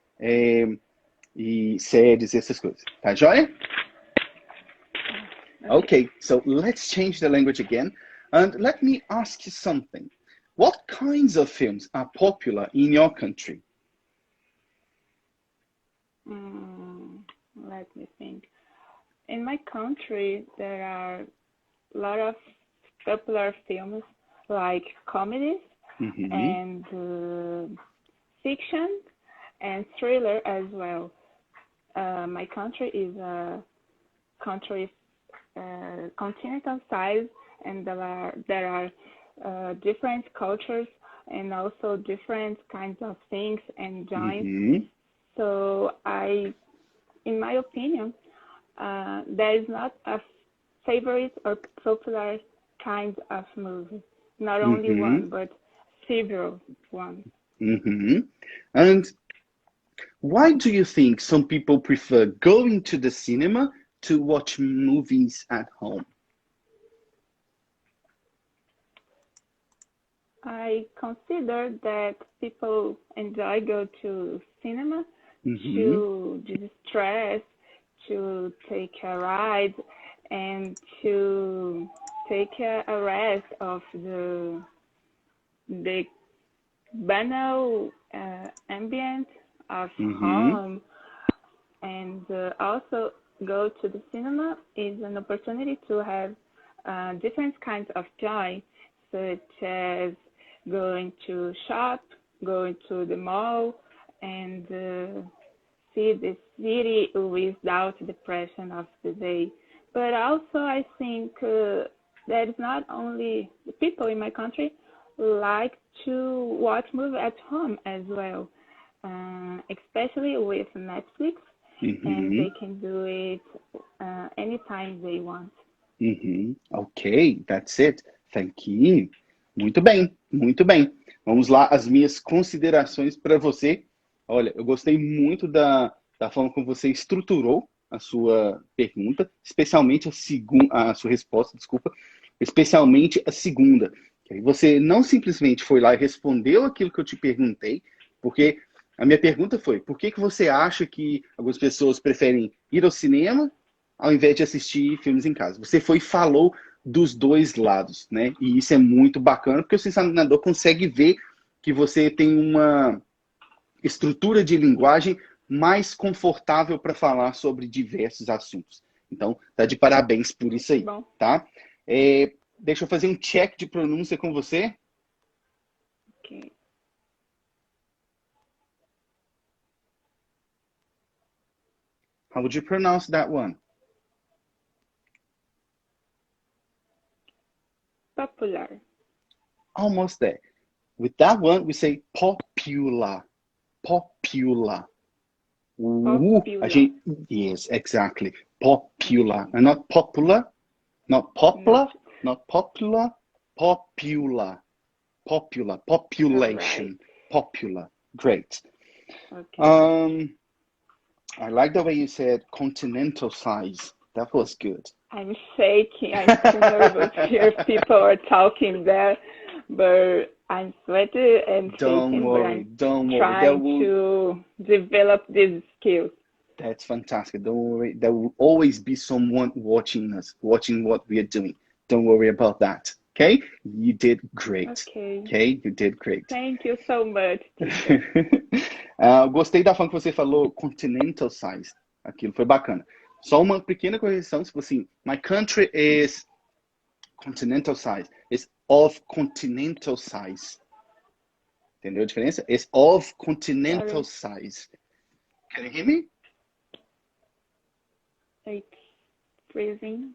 e séries e essas coisas. Tá joia? Okay, so let's change the language again. And let me ask you something. What kinds of films are popular in your country? Let me think. In my country, there are a lot of popular films like comedies and fiction and thriller as well. My country is a country continental size, and there are different cultures and also different kinds of things and genres. So in my opinion, there is not a favorite or popular kind of movie. Not only one, but several ones. And why do you think some people prefer going to the cinema to watch movies at home? I consider that people enjoy go to cinema to distress, to take a ride, and to take a rest of the banal ambient of home, and also go to the cinema is an opportunity to have different kinds of joy, such as going to shop, going to the mall, and see the city without the depression of the day. But also I think that is not only the people in my country like to watch movies at home as well, especially with Netflix, and they can do it anytime they want. Ok, that's it. Thank you. Muito bem, muito bem. Vamos lá, as minhas considerações para você. Olha, eu gostei muito da forma como você estruturou a sua pergunta, especialmente a sua resposta, desculpa, especialmente a segunda. Você não simplesmente foi lá e respondeu aquilo que eu te perguntei, porque a minha pergunta foi, por que você acha que algumas pessoas preferem ir ao cinema ao invés de assistir filmes em casa? Você foi e falou dos dois lados, né? E isso é muito bacana, porque o seu examinador consegue ver que você tem uma estrutura de linguagem mais confortável para falar sobre diversos assuntos. Então, tá de parabéns por isso aí, tá? Deixa eu fazer um check de pronúncia com você. Okay. How would you pronounce that one? Popular. Almost there. With that one, we say popular. Popular. Popular. Yes, exactly. Popular. And not popular, not popular, not popular, popular. Popular, population, right. Popular. Great. Okay. I like the way you said continental size. That was good. I'm shaking. I'm too nervous here. People are talking there, but I'm sweaty and shaking. But I'm trying to develop these skills. That's fantastic. Don't worry. There will always be someone watching us, watching what we are doing. Don't worry about that. Okay? You did great. Okay? You did great. Thank you so much. Gostei da forma que você falou continental size. Aquilo foi bacana. Só uma pequena correção, tipo assim, my country is continental size. It's of continental size. Entendeu a diferença? It's of continental size. Can you hear me? It's freezing.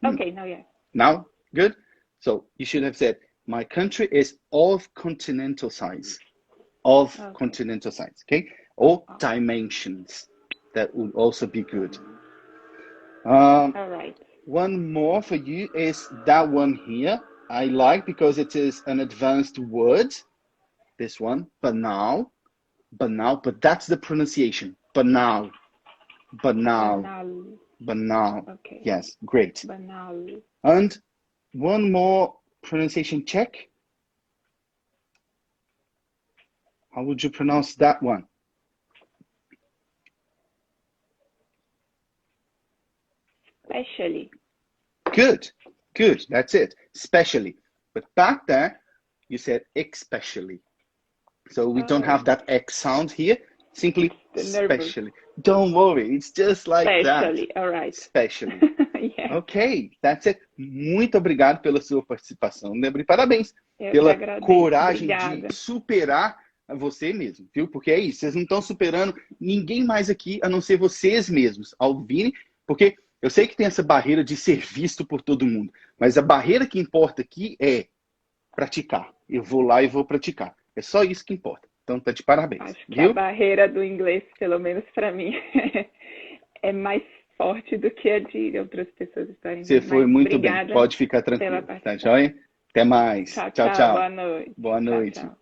Okay, now yes. Now? Good? So you should have said, my country is of continental size. Of continental size, okay? Or dimensions. That would also be good. All right. One more for you is that one here. I like because it is an advanced word. This one, banal. Banal, but that's the pronunciation. Banal. Banal. Banal. Okay. Yes, great. Banal. And one more pronunciation check. How would you pronounce that one? Especially. Good, good, that's it, especially. But back there, you said especially. So we don't have that X sound here, simply especially. Don't worry, it's just like especially. that. All right. Especially. Yeah. Ok, that's it. Muito obrigado pela sua participação, Débora. Parabéns Eu pela agradeço. coragem Obrigada. de superar a você mesmo, viu? Porque é isso, vocês não estão superando ninguém mais aqui, a não ser vocês mesmos, ao virem, porque eu sei que tem essa barreira de ser visto por todo mundo, mas a barreira que importa aqui é praticar. Eu vou lá e vou praticar. É só isso que importa. Então, tá de parabéns. Acho que viu? a barreira do inglês, pelo menos para mim, é mais forte do que a de outras pessoas estarem. Você foi muito bem. Pode ficar tranquilo. Tá joia? Até mais. Tchau, tchau. tchau. Boa noite. Boa noite. Tchau, tchau.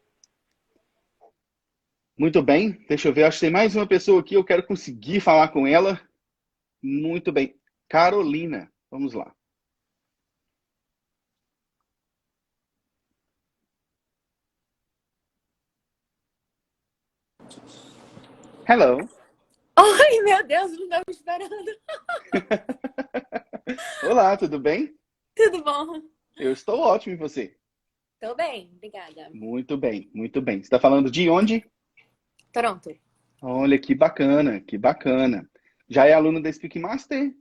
Muito bem. Deixa eu ver. Acho que tem mais uma pessoa aqui. Eu quero conseguir falar com ela. Muito bem. Carolina. Vamos lá. Hello. Ai, meu Deus, não estava esperando. Olá, tudo bem? Tudo bom? Eu estou ótimo, e você? Tô bem, obrigada. Muito bem, muito bem. Você está falando de onde? Toronto. Olha, que bacana, que bacana. Já é aluna da Speak Master?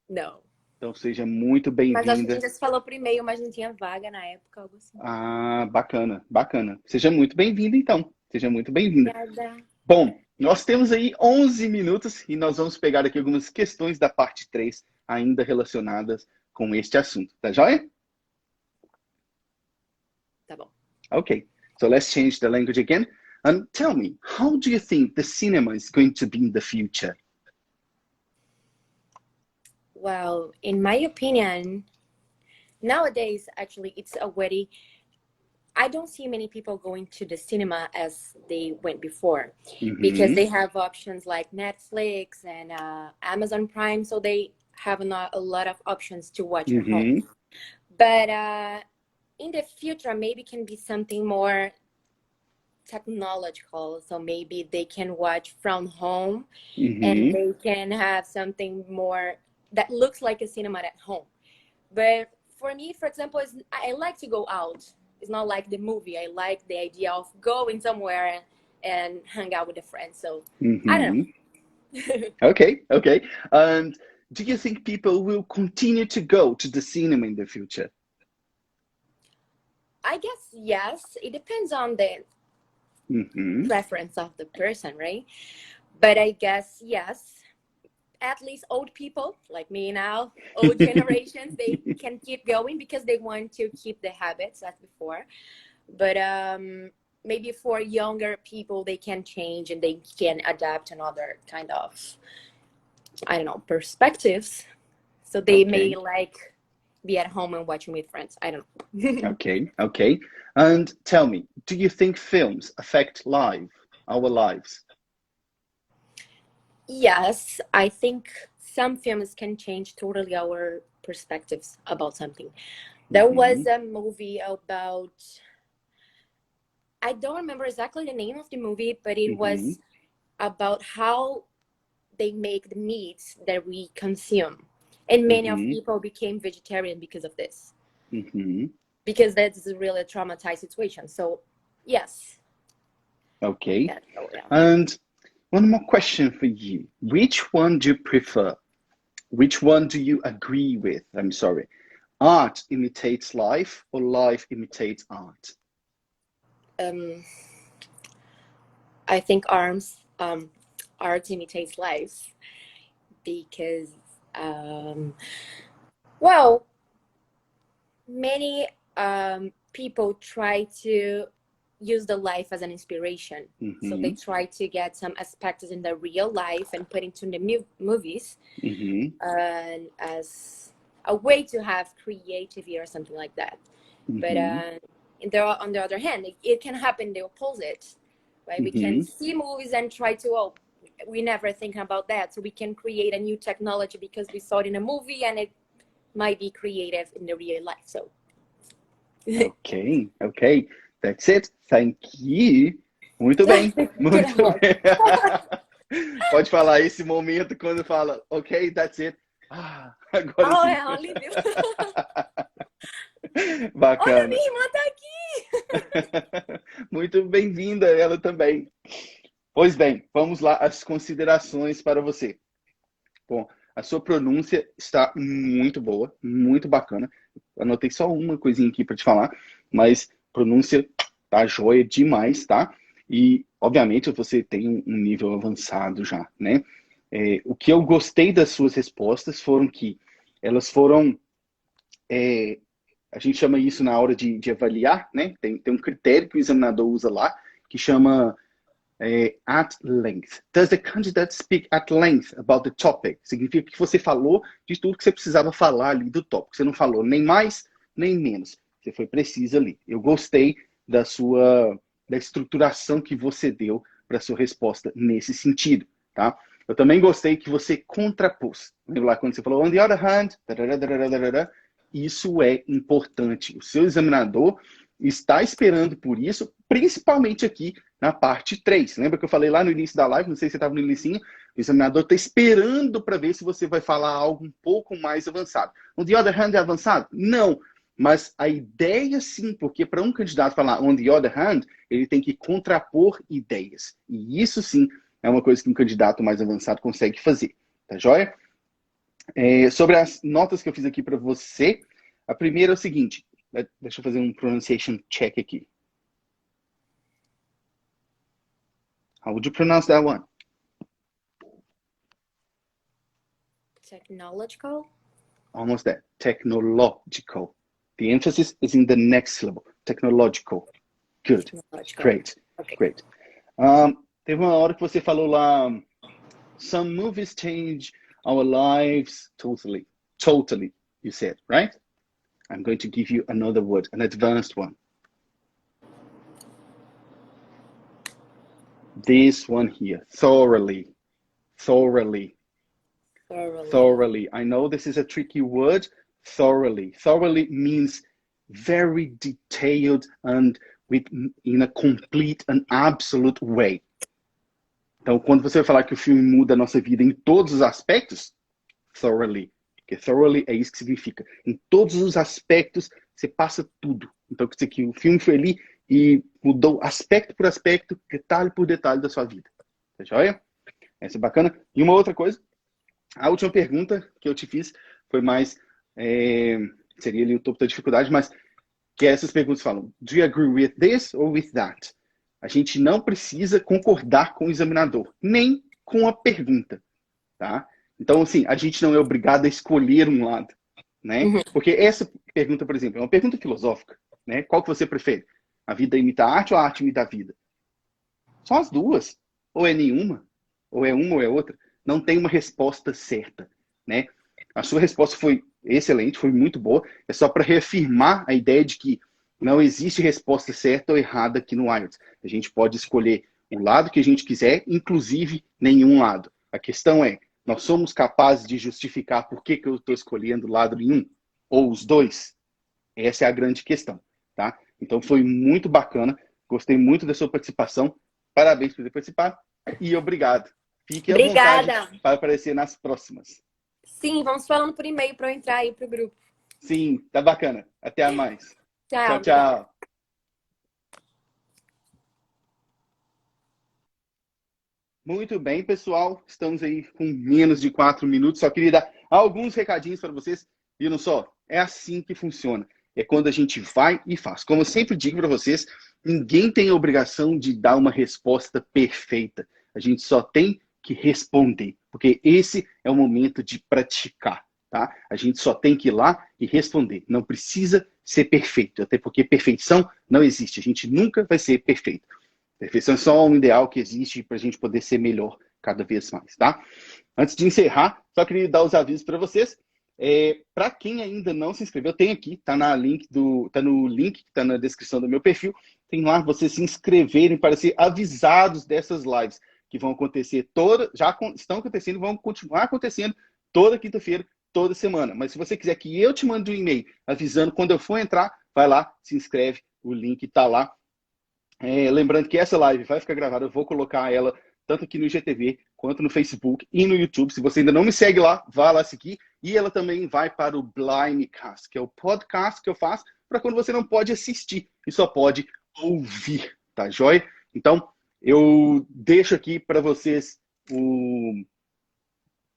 Não. Então seja muito Mas acho que a bem-vinda. gente já se falou por e-mail, mas não tinha vaga na época, algo assim. Ah, bacana, bacana. Seja muito bem-vinda, então. Seja muito bem-vinda. Obrigada. Bom, nós temos aí 11 minutos e nós vamos pegar aqui algumas questões da parte 3 ainda relacionadas com este assunto. Tá joia? Tá bom. Okay, so let's change the language again. And tell me, how do you think the cinema is going to be in the future? Well, in my opinion, nowadays, actually, it's already I don't see many people going to the cinema as they went before, because they have options like Netflix and Amazon Prime, so they have not a lot of options to watch at home. But in the future, maybe can be something more technological, so maybe they can watch from home, and they can have something more that looks like a cinema at home. But for me, for example, I like to go out. It's not like the movie. I like the idea of going somewhere and hang out with a friend. So I don't know. Okay. And do you think people will continue to go to the cinema in the future? I guess yes. It depends on the preference of the person, right? But I guess yes. At least old people like me now, old generations, they can keep going because they want to keep the habits as before. But maybe for younger people, they can change and they can adapt another kind of, I don't know, perspectives. So they may like be at home and watching with friends. I don't know. Okay. And tell me, do you think films affect our lives? Yes, I think some films can change totally our perspectives about something. There was a movie about, I don't remember exactly the name of the movie, but it was about how they make the meats that we consume. And many of people became vegetarian because of this. Because that's really a traumatized situation. So, yes. Okay. Yeah, so, yeah. And one more question for you. Which one do you prefer? Which one do you agree with? I'm sorry. Art imitates life or life imitates art? I think art imitates life because, well, many people try to use the life as an inspiration. So they try to get some aspects in the real life and put into the movies as a way to have creativity or something like that. But on the other hand, it can happen the opposite, right? We can see movies and try to, we never think about that. So we can create a new technology because we saw it in a movie and it might be creative in the real life. So Okay. That's it. Thank you. Muito bem. Muito bem. Pode falar esse momento quando fala, ok, that's it. Agora sim. É um alívio. Bacana. Olha, minha irmã tá aqui. Muito bem-vinda, ela também. Pois bem, vamos lá, as considerações para você. Bom, a sua pronúncia está muito boa, muito bacana. Anotei só uma coisinha aqui para te falar, mas pronúncia tá joia demais, tá? E, obviamente, você tem um nível avançado já, né? O que eu gostei das suas respostas foram que elas foram... a gente chama isso na hora de avaliar, né? Tem um critério que o examinador usa lá, que chama... at length. Does the candidate speak at length about the topic? Significa que você falou de tudo que você precisava falar ali do tópico. Você não falou nem mais, nem menos. Você foi precisa ali. Eu gostei da estruturação que você deu para a sua resposta nesse sentido, tá? Eu também gostei que você contrapôs. Lembra lá quando você falou, on the other hand, isso é importante. O seu examinador está esperando por isso, principalmente aqui na parte 3. Lembra que eu falei lá no início da live? Não sei se você estava no início. O examinador está esperando para ver se você vai falar algo um pouco mais avançado. On the other hand é avançado? Não. Mas a ideia sim, porque para um candidato falar on the other hand, ele tem que contrapor ideias. E isso sim é uma coisa que um candidato mais avançado consegue fazer. Tá joia? Sobre as notas que eu fiz aqui para você, a primeira é o seguinte. Deixa eu fazer um pronunciation check aqui. How would you pronounce that one? Technological? Almost there. Technological. The emphasis is in the next syllable. Technological. Good. Technological. Great. Okay. Great. Teve uma hora que você falou lá, some movies change our lives totally. Totally, you said, right? I'm going to give you another word, an advanced one. This one here, thoroughly. Thoroughly. Thoroughly. I know this is a tricky word, thoroughly. Thoroughly means very detailed and in a complete and absolute way. Então, quando você falar que o filme muda a nossa vida em todos os aspectos, thoroughly. Porque thoroughly é isso que significa. Em todos os aspectos, você passa tudo. Então, quer dizer que o filme foi ali e mudou aspecto por aspecto, detalhe por detalhe da sua vida. Tá joia? Essa é bacana. E uma outra coisa, a última pergunta que eu te fiz foi mais, seria ali o topo da dificuldade, mas que essas perguntas falam, do you agree with this or with that? A gente não precisa concordar com o examinador, nem com a pergunta, tá? Então, assim, a gente não é obrigado a escolher um lado, né? Porque essa pergunta, por exemplo, é uma pergunta filosófica, né? Qual que você prefere? A vida imita a arte ou a arte imita a vida? São as duas. Ou é nenhuma, ou é uma ou é outra. Não tem uma resposta certa, né? A sua resposta foi excelente, foi muito boa. É só para reafirmar a ideia de que não existe resposta certa ou errada aqui no IELTS. A gente pode escolher o lado que a gente quiser, inclusive nenhum lado. A questão é, nós somos capazes de justificar por que eu estou escolhendo o lado nenhum? Ou os dois? Essa é a grande questão, tá? Então foi muito bacana, gostei muito da sua participação. Parabéns por ter participado e obrigado. Fique à vontade para aparecer nas próximas. Sim, vamos falando por e-mail para eu entrar aí pro grupo. Sim, tá bacana. Até a mais. Tchau, tchau. Muito bem, pessoal. Estamos aí com menos de 4 minutos. Só queria dar alguns recadinhos para vocês. Viram só? É assim que funciona. É quando a gente vai e faz. Como eu sempre digo para vocês, ninguém tem a obrigação de dar uma resposta perfeita. A gente só tem que responder. Porque esse é o momento de praticar. Tá? A gente só tem que ir lá e responder. Não precisa ser perfeito. Até porque perfeição não existe. A gente nunca vai ser perfeito. Perfeição é só um ideal que existe para a gente poder ser melhor cada vez mais, tá? Antes de encerrar, só queria dar os avisos para vocês. Para quem ainda não se inscreveu, tem aqui, tá no link que está na descrição do meu perfil. Tem lá vocês se inscreverem para ser avisados dessas lives que vão acontecer já estão acontecendo, vão continuar acontecendo toda quinta-feira, toda semana. Mas se você quiser que eu te mande um e-mail avisando quando eu for entrar, vai lá, se inscreve, o link está lá. Lembrando que essa live vai ficar gravada, eu vou colocar ela tanto aqui no IGTV, quanto no Facebook e no YouTube. Se você ainda não me segue lá, vá lá seguir. E ela também vai para o Blindcast, que é o podcast que eu faço para quando você não pode assistir e só pode ouvir, tá joia? Então, eu deixo aqui para vocês o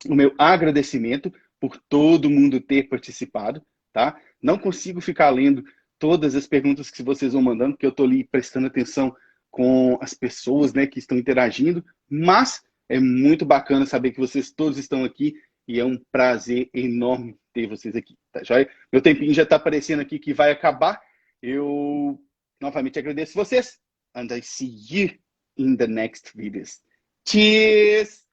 meu agradecimento por todo mundo ter participado, tá? Não consigo ficar lendo todas as perguntas que vocês vão mandando, porque eu estou ali prestando atenção com as pessoas, né, que estão interagindo, mas é muito bacana saber que vocês todos estão aqui e é um prazer enorme ter vocês aqui, tá joia? Meu tempinho já está aparecendo aqui que vai acabar. Eu novamente agradeço vocês and I see you in the next videos. Cheers!